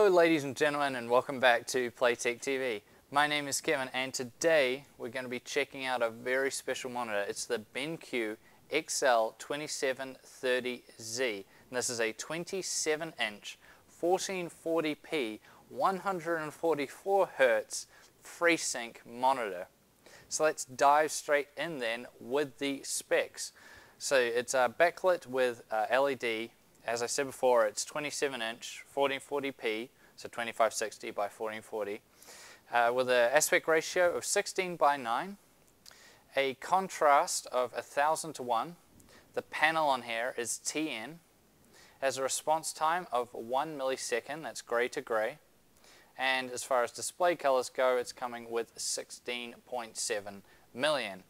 Hello ladies and gentlemen, and welcome back to Playtech TV. My name is Kevin, and today we're going to be checking out a very special monitor. It's the BenQ XL2730Z. And this is a 27-inch 1440p 144Hz FreeSync monitor. So let's dive straight in then with the specs. So it's backlit with LED. As I said before, it's 27-inch 1440p, so 2560 by 1440, with an aspect ratio of 16:9, a contrast of 1000:1. The panel on here is TN, has a response time of 1 millisecond, that's gray to gray, and as far as display colors go, it's coming with 16.7 million.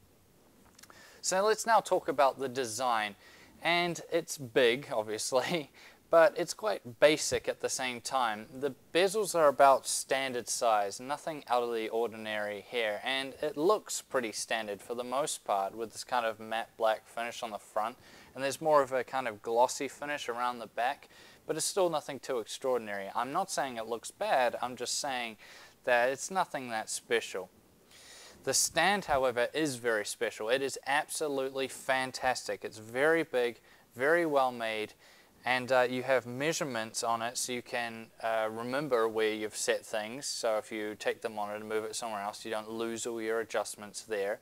So let's now talk about the design. And it's big, obviously, but it's quite basic at the same time. The bezels are about standard size, nothing out of the ordinary here, and it looks pretty standard for the most part, with this kind of matte black finish on the front, and there's more of a kind of glossy finish around the back, but it's still nothing too extraordinary. I'm not saying it looks bad, I'm just saying that it's nothing that special. The stand, however, is very special. It is absolutely fantastic. It's very big, very well made, and you have measurements on it so you can remember where you've set things. So if you take the monitor and move it somewhere else, you don't lose all your adjustments there.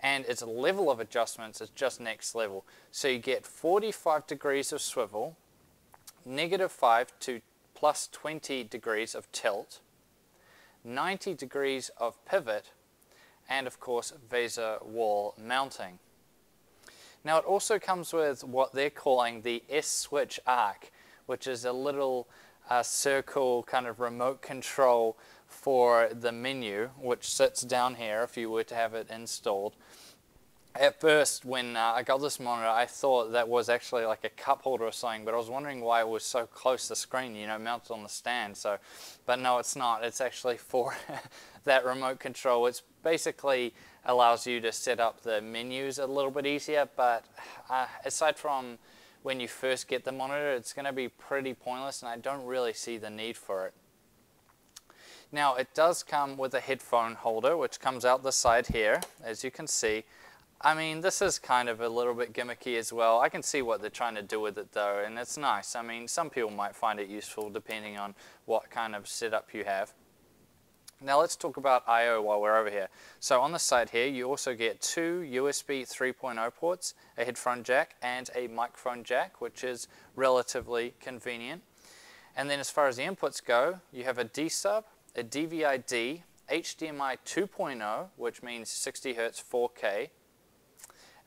And its level of adjustments is just next level. So you get 45 degrees of swivel, -5 to +20 degrees of tilt, 90 degrees of pivot, and of course VESA wall mounting. Now it also comes with what they're calling the S-switch arc, which is a little circle kind of remote control for the menu, which sits down here if you were to have it installed. At first, when I got this monitor, I thought that was actually like a cup holder or something, but I was wondering why it was so close to the screen, you know, mounted on the stand. So, but no, it's not. It's actually for that remote control. It's basically allows you to set up the menus a little bit easier, but aside from when you first get the monitor, it's going to be pretty pointless, and I don't really see the need for it. Now, it does come with a headphone holder, which comes out the side here, as you can see. I mean, this is kind of a little bit gimmicky as well. I can see what they're trying to do with it though, and it's nice. I mean, some people might find it useful depending on what kind of setup you have. Now let's talk about I/O while we're over here. So on the side here, you also get two USB 3.0 ports, a headphone jack, and a microphone jack, which is relatively convenient. And then as far as the inputs go, you have a D-sub, a DVI-D, HDMI 2.0, which means 60 Hz 4K,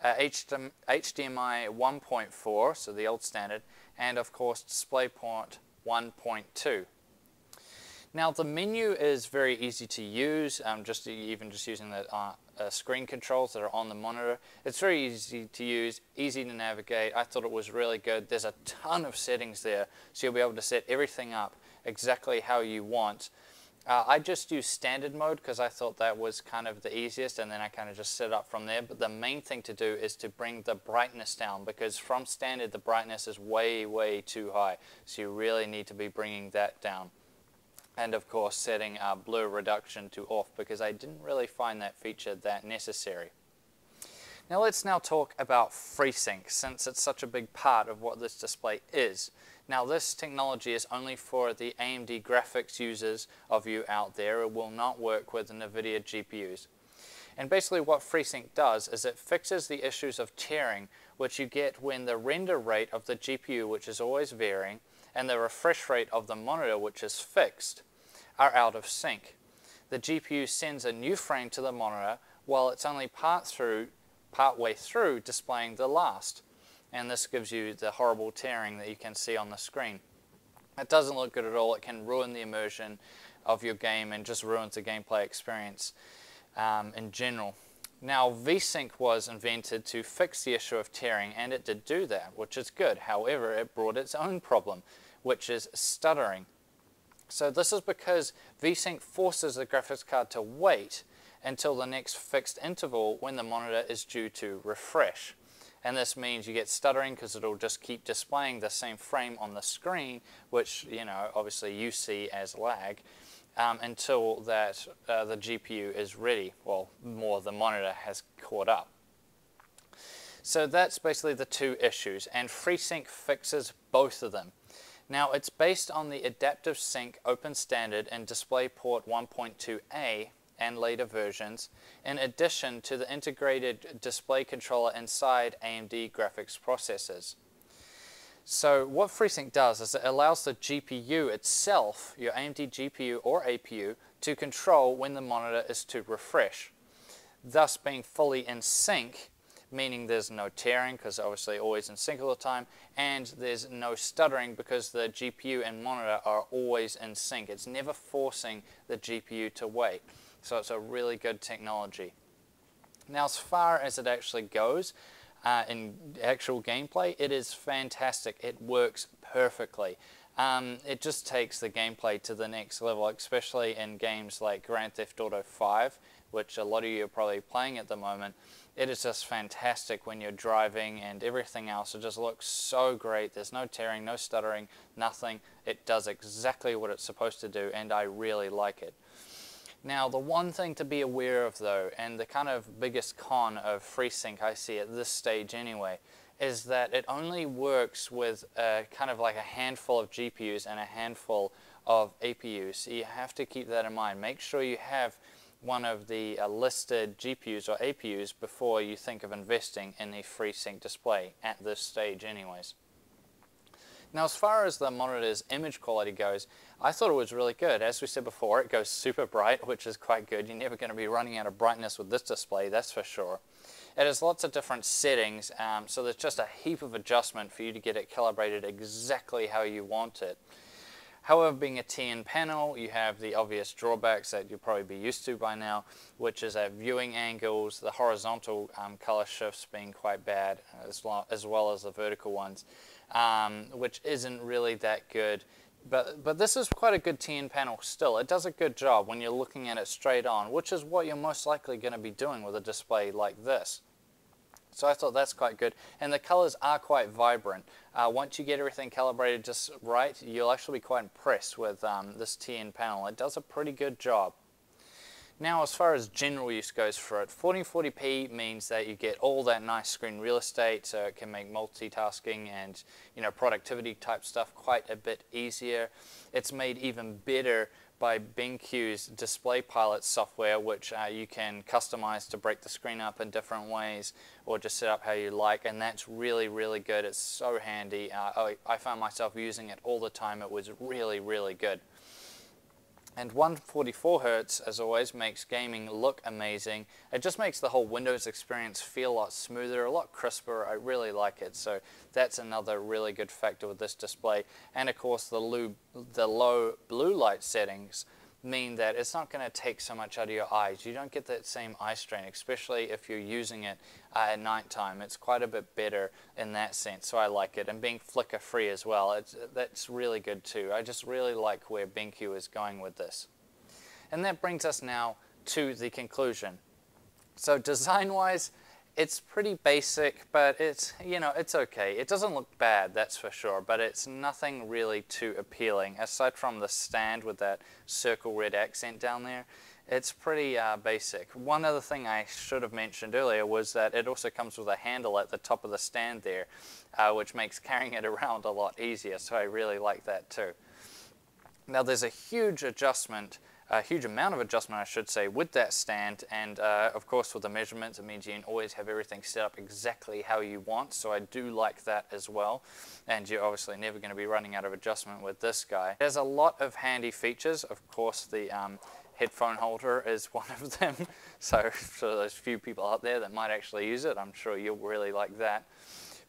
HDMI 1.4, so the old standard, and of course DisplayPort 1.2. Now the menu is very easy to use, even just using the screen controls that are on the monitor. It's very easy to use, easy to navigate. I thought it was really good. There's a ton of settings there, so you'll be able to set everything up exactly how you want. I just used standard mode because I thought that was kind of the easiest, and then I kind of just set up from there. But the main thing to do is to bring the brightness down, because from standard the brightness is way too high, so you really need to be bringing that down. And of course setting blur reduction to off, because I didn't really find that feature that necessary. Now let's talk about FreeSync, since it's such a big part of what this display is. Now this technology is only for the AMD graphics users of you out there. It will not work with NVIDIA GPUs. And basically what FreeSync does is it fixes the issues of tearing, which you get when the render rate of the GPU, which is always varying, and the refresh rate of the monitor, which is fixed, are out of sync. The GPU sends a new frame to the monitor while it's only partway through displaying the last. And this gives you the horrible tearing that you can see on the screen. It doesn't look good at all. It can ruin the immersion of your game and just ruins the gameplay experience in general. Now VSync was invented to fix the issue of tearing, and it did do that, which is good. However, it brought its own problem, which is stuttering. So this is because VSync forces the graphics card to wait until the next fixed interval when the monitor is due to refresh. And this means you get stuttering because it'll just keep displaying the same frame on the screen, which, you know, obviously you see as lag, until that the GPU is ready, well, more the monitor has caught up. So that's basically the two issues, and FreeSync fixes both of them. Now, it's based on the Adaptive Sync Open Standard in DisplayPort 1.2a and later versions, in addition to the integrated display controller inside AMD graphics processors. So what FreeSync does is it allows the GPU itself, your AMD GPU or APU, to control when the monitor is to refresh, thus being fully in sync, meaning there's no tearing because obviously always in sync all the time, and there's no stuttering because the GPU and monitor are always in sync. It's never forcing the GPU to wait. So it's a really good technology. Now, as far as it actually goes in actual gameplay, it is fantastic. It works perfectly. It just takes the gameplay to the next level, especially in games like Grand Theft Auto 5, which a lot of you are probably playing at the moment. It is just fantastic when you're driving and everything else. It just looks so great. There's no tearing, no stuttering, nothing. It does exactly what it's supposed to do, and I really like it. Now, the one thing to be aware of, though, and the kind of biggest con of FreeSync I see at this stage anyway, is that it only works with kind of like a handful of GPUs and a handful of APUs. So you have to keep that in mind. Make sure you have one of the listed GPUs or APUs before you think of investing in a FreeSync display at this stage anyways. Now, as far as the monitor's image quality goes, I thought it was really good. As we said before, it goes super bright, which is quite good. You're never going to be running out of brightness with this display, that's for sure. It has lots of different settings, so there's just a heap of adjustment for you to get it calibrated exactly how you want it. However, being a TN panel, you have the obvious drawbacks that you'll probably be used to by now, which is at viewing angles, the horizontal color shifts being quite bad, as well as the vertical ones. Which isn't really that good, but this is quite a good TN panel still. It does a good job when you're looking at it straight on, which is what you're most likely going to be doing with a display like this. So I thought that's quite good, and the colors are quite vibrant. Once you get everything calibrated just right, you'll actually be quite impressed with this TN panel. It does a pretty good job. Now, as far as general use goes for it, 1440p means that you get all that nice screen real estate, so it can make multitasking and, you know, productivity type stuff quite a bit easier. It's made even better by BenQ's Display Pilot software, which you can customize to break the screen up in different ways or just set up how you like, and that's really, really good. It's so handy. I found myself using it all the time. It was really, really good. And 144 Hz, as always, makes gaming look amazing. It just makes the whole Windows experience feel a lot smoother, a lot crisper. I really like it. So that's another really good factor with this display. And of course, the low blue light settings mean that it's not going to take so much out of your eyes. You don't get that same eye strain, especially if you're using it at nighttime. It's quite a bit better in that sense, so I like it. And being flicker free as well, that's really good too. I just really like where BenQ is going with this. And that brings us now to the conclusion. So design-wise, it's pretty basic, but it's, you know, it's okay. It doesn't look bad, that's for sure, but it's nothing really too appealing. Aside from the stand with that circle red accent down there, it's pretty basic. One other thing I should have mentioned earlier was that it also comes with a handle at the top of the stand there, which makes carrying it around a lot easier, so I really like that too. Now, there's a huge amount of adjustment, I should say, with that stand, and of course with the measurements, it means you can always have everything set up exactly how you want, so I do like that as well, and you're obviously never going to be running out of adjustment with this guy. There's a lot of handy features. Of course, the headphone holder is one of them, so for those few people out there that might actually use it, I'm sure you'll really like that.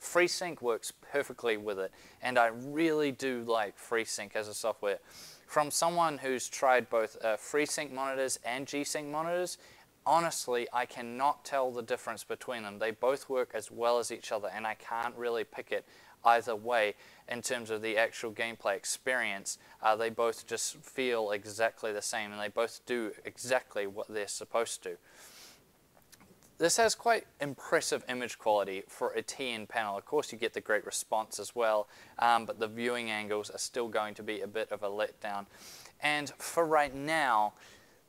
FreeSync works perfectly with it, and I really do like FreeSync as a software. From someone who's tried both FreeSync monitors and G-Sync monitors, honestly, I cannot tell the difference between them. They both work as well as each other, and I can't really pick it either way in terms of the actual gameplay experience. They both just feel exactly the same, and they both do exactly what they're supposed to. This has quite impressive image quality for a TN panel. Of course you get the great response as well, but the viewing angles are still going to be a bit of a letdown. And for right now,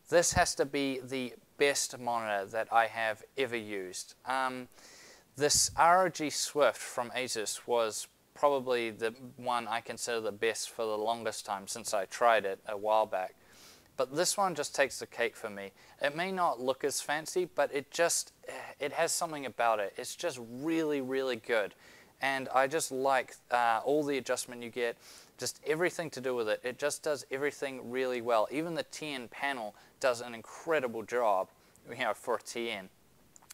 this has to be the best monitor that I have ever used. This ROG Swift from Asus was probably the one I consider the best for the longest time since I tried it a while back. But this one just takes the cake for me. It may not look as fancy, but it has something about it. It's just really, really good. And I just like all the adjustment you get, just everything to do with it. It just does everything really well. Even the TN panel does an incredible job, you know, for a TN.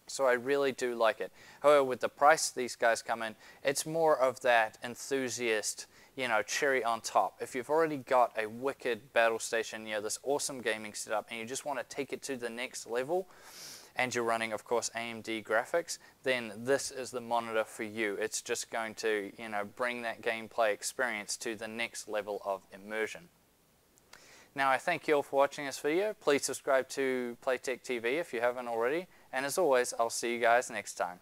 So I really do like it. However, with the price these guys come in, it's more of that enthusiast, you know, cherry on top. If you've already got a wicked battle station, you know, this awesome gaming setup, and you just want to take it to the next level, and you're running, of course, AMD graphics, then this is the monitor for you. It's just going to, you know, bring that gameplay experience to the next level of immersion. Now, I thank you all for watching this video. Please subscribe to Playtech TV if you haven't already. And as always, I'll see you guys next time.